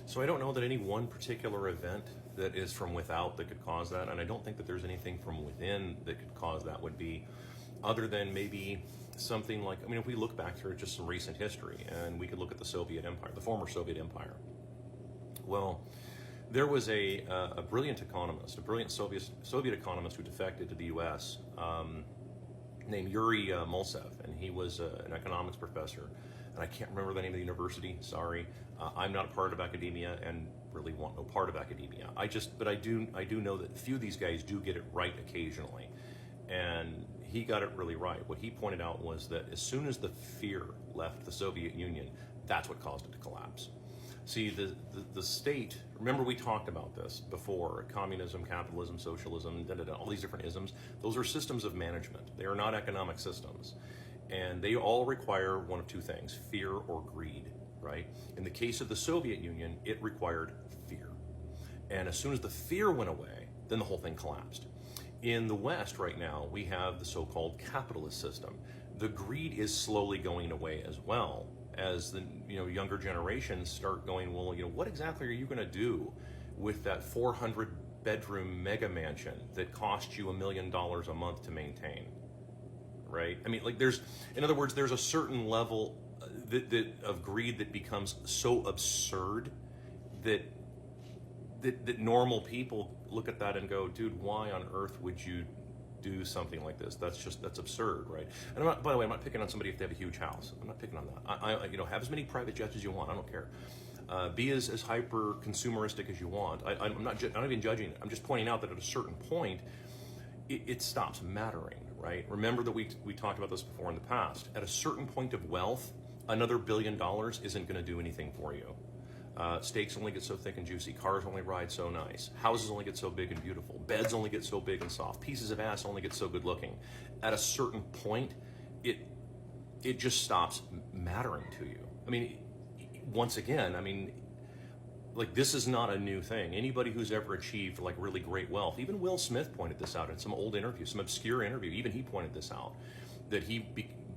So I don't know that any one particular event that is from without that could cause that, and I don't think that there's anything from within that could cause that would be, other than maybe something like, I mean, if we look back through just some recent history, and we could look at the Soviet Empire, the former Soviet Empire. Well, there was a brilliant economist, a brilliant Soviet economist who defected to the U.S., named Yuri Mulsev, and he was an economics professor. And I can't remember the name of the university, sorry. I'm not a part of academia and really want no part of academia. But I do know that a few of these guys do get it right occasionally. And he got it really right. What he pointed out was that as soon as the fear left the Soviet Union, that's what caused it to collapse. See, the state, remember we talked about this before, communism, capitalism, socialism, all these different isms. Those are systems of management. They are not economic systems. And they all require one of two things, fear or greed, right? In the case of the Soviet Union, it required fear. And as soon as the fear went away, then the whole thing collapsed. In the West right now, we have the so-called capitalist system. The greed is slowly going away as well, as the younger generations start going, well, what exactly are you going to do with that 400-bedroom mega mansion that cost you $1 million a month to maintain? Right? I mean, like in other words, there's a certain level of greed that becomes so absurd that normal people look at that and go, dude, why on earth would you do something like this? That's absurd, right? And by the way, I'm not picking on somebody if they have a huge house. I'm not picking on that. I have as many private jets as you want. I don't care. Be as hyper consumeristic as you want. I'm not even judging it. I'm just pointing out that at a certain point, it stops mattering. Right? Remember that we talked about this before in the past. At a certain point of wealth, another $1 billion isn't going to do anything for you. Steaks only get so thick and juicy. Cars only ride so nice. Houses only get so big and beautiful. Beds only get so big and soft. Pieces of ass only get so good looking. At a certain point, it just stops mattering to you. I mean, once again, like, this is not a new thing. Anybody who's ever achieved like really great wealth, even Will Smith pointed this out in some old interview, some obscure interview, even he pointed this out, that he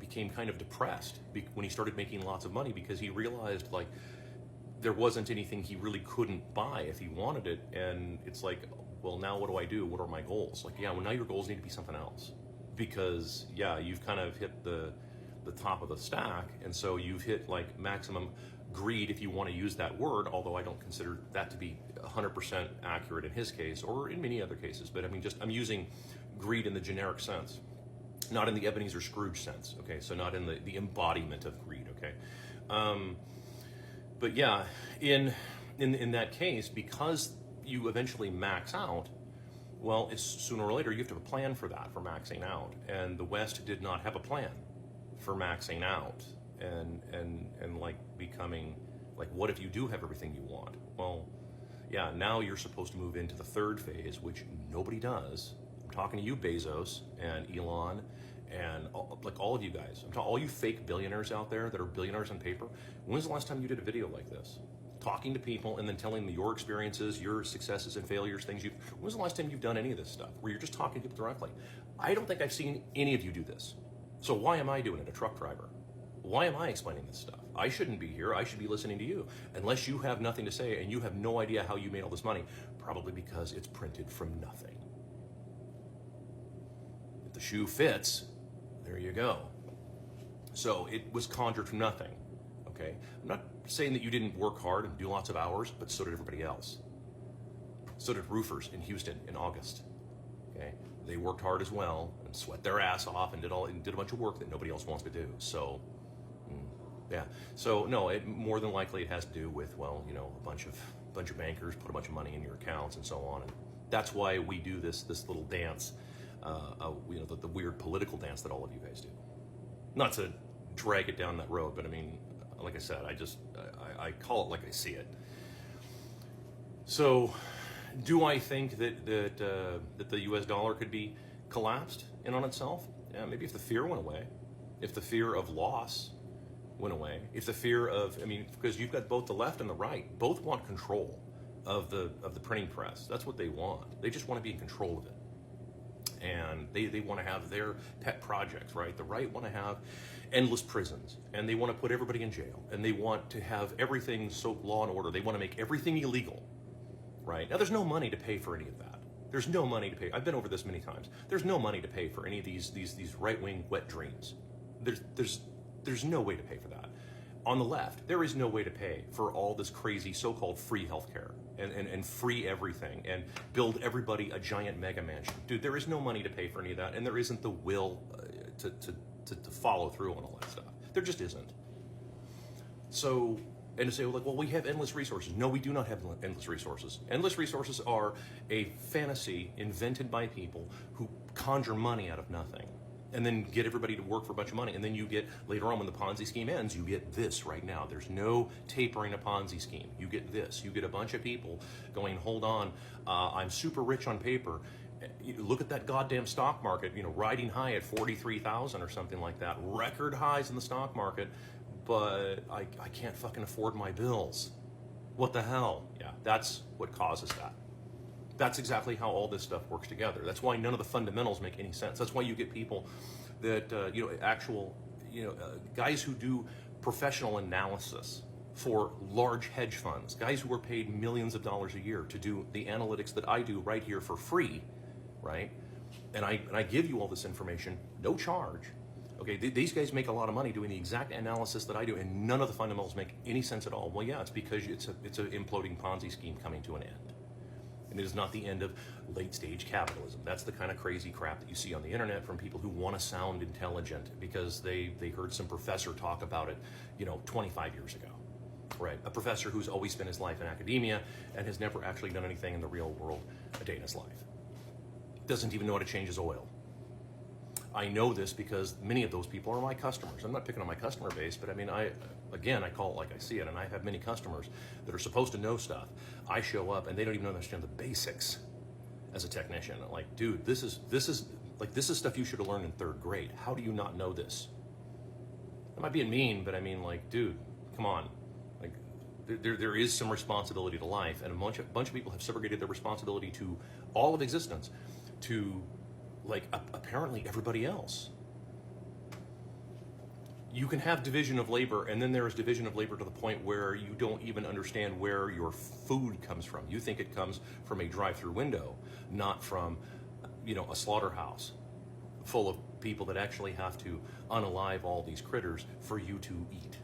became kind of depressed when he started making lots of money because he realized like there wasn't anything he really couldn't buy if he wanted it. And it's like, well, now what do I do? What are my goals? Like, yeah, well, now your goals need to be something else because, yeah, you've kind of hit the top of the stack. And so you've hit like maximum greed, if you want to use that word, although I don't consider that to be 100% accurate in his case or in many other cases. But I'm using greed in the generic sense, not in the Ebenezer Scrooge sense, okay? So not in the embodiment of greed, okay? But yeah, in that case, because you eventually max out, well, it's sooner or later you have to have a plan for that, for maxing out. And the West did not have a plan for maxing out. And like becoming like, what if you do have everything you want? Well, yeah, now you're supposed to move into the third phase, which nobody does. I'm talking to you, Bezos and Elon, and all of you guys. All you fake billionaires out there that are billionaires on paper. When's the last time you did a video like this? Talking to people and then telling them your experiences, your successes and failures, when's the last time you've done any of this stuff where you're just talking to people directly? I don't think I've seen any of you do this. So why am I doing it, a truck driver? Why am I explaining this stuff? I shouldn't be here. I should be listening to you. Unless you have nothing to say and you have no idea how you made all this money, probably because it's printed from nothing. If the shoe fits, there you go. So it was conjured from nothing, okay? I'm not saying that you didn't work hard and do lots of hours, but so did everybody else. So did roofers in Houston in August, okay? They worked hard as well and sweat their ass off and did a bunch of work that nobody else wants to do. So, yeah. So no, more than likely it has to do with, well, a bunch of bankers put a bunch of money in your accounts and so on. And that's why we do this little dance, the weird political dance that all of you guys do. Not to drag it down that road, but I mean, like I said, I call it like I see it. So, do I think that the U.S. dollar could be collapsed in on itself? Yeah, maybe if the fear went away, if the fear of loss went away, if the fear of, because you've got both the left and the right, both want control of the printing press. That's what they want. They just want to be in control of it. and they want to have their pet projects, right? The right want to have endless prisons, and they want to put everybody in jail, and they want to have everything so law and order. They want to make everything illegal, right? Now, there's no money to pay for any of that. There's no money to pay. I've been over this many times. There's no money to pay for any of these right-wing wet dreams. There's no way to pay for that. On the left, there is no way to pay for all this crazy so-called free healthcare and free everything and build everybody a giant mega mansion. Dude, there is no money to pay for any of that, and there isn't the will to follow through on all that stuff. There just isn't. So, and to say, like, well, we have endless resources. No, we do not have endless resources. Endless resources are a fantasy invented by people who conjure money out of nothing and then get everybody to work for a bunch of money. And then you get, later on when the Ponzi scheme ends, you get this right now. There's no tapering a Ponzi scheme. You get this. You get a bunch of people going, hold on, I'm super rich on paper. Look at that goddamn stock market, riding high at 43,000 or something like that. Record highs in the stock market, but I can't fucking afford my bills. What the hell? Yeah, that's what causes that. That's exactly how all this stuff works together. That's why none of the fundamentals make any sense. That's why you get people that, guys who do professional analysis for large hedge funds, guys who are paid millions of dollars a year to do the analytics that I do right here for free, right? And I give you all this information, no charge. Okay, these guys make a lot of money doing the exact analysis that I do, and none of the fundamentals make any sense at all. Well, yeah, it's because it's an imploding Ponzi scheme coming to an end. And it is not the end of late-stage capitalism. That's the kind of crazy crap that you see on the internet from people who want to sound intelligent because they heard some professor talk about it, 25 years ago. Right, a professor who's always spent his life in academia and has never actually done anything in the real world a day in his life. Doesn't even know how to change his oil. I know this because many of those people are my customers. I'm not picking on my customer base, but I call it like I see it, and I have many customers that are supposed to know stuff. I show up and they don't even understand the basics as a technician. I'm like, dude, this is stuff you should have learned in 3rd grade. How do you not know this? Am I being mean? But dude, come on. Like, there is some responsibility to life, and a bunch of people have segregated their responsibility to all of existence to apparently everybody else. You can have division of labor, and then there is division of labor to the point where you don't even understand where your food comes from. You think it comes from a drive-through window, not from, a slaughterhouse full of people that actually have to unalive all these critters for you to eat.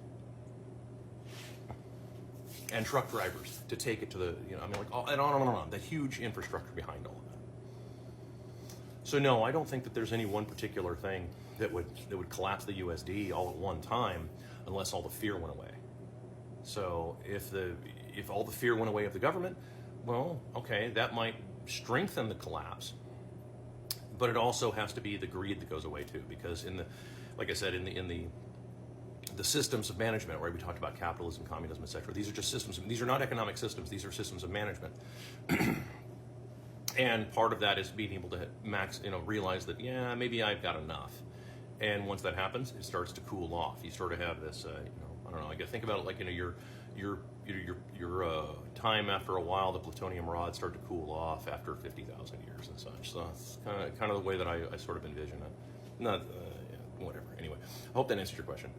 And truck drivers to take it to the, and on and on, the huge infrastructure behind all of that. So no, I don't think that there's any one particular thing that would collapse the USD all at one time, unless all the fear went away. So if all the fear went away of the government, well, okay, that might strengthen the collapse. But it also has to be the greed that goes away too, because like I said, in the systems of management, right? We talked about capitalism, communism, etc. These are just systems. These are not economic systems. These are systems of management. And part of that is being able to realize that, yeah, maybe I've got enough. And once that happens, it starts to cool off. You sort of have this, I don't know. I think about it like your time after a while. The plutonium rods start to cool off after 50,000 years and such. So it's kind of the way that I sort of envision it. Not, whatever. Anyway, I hope that answers your question.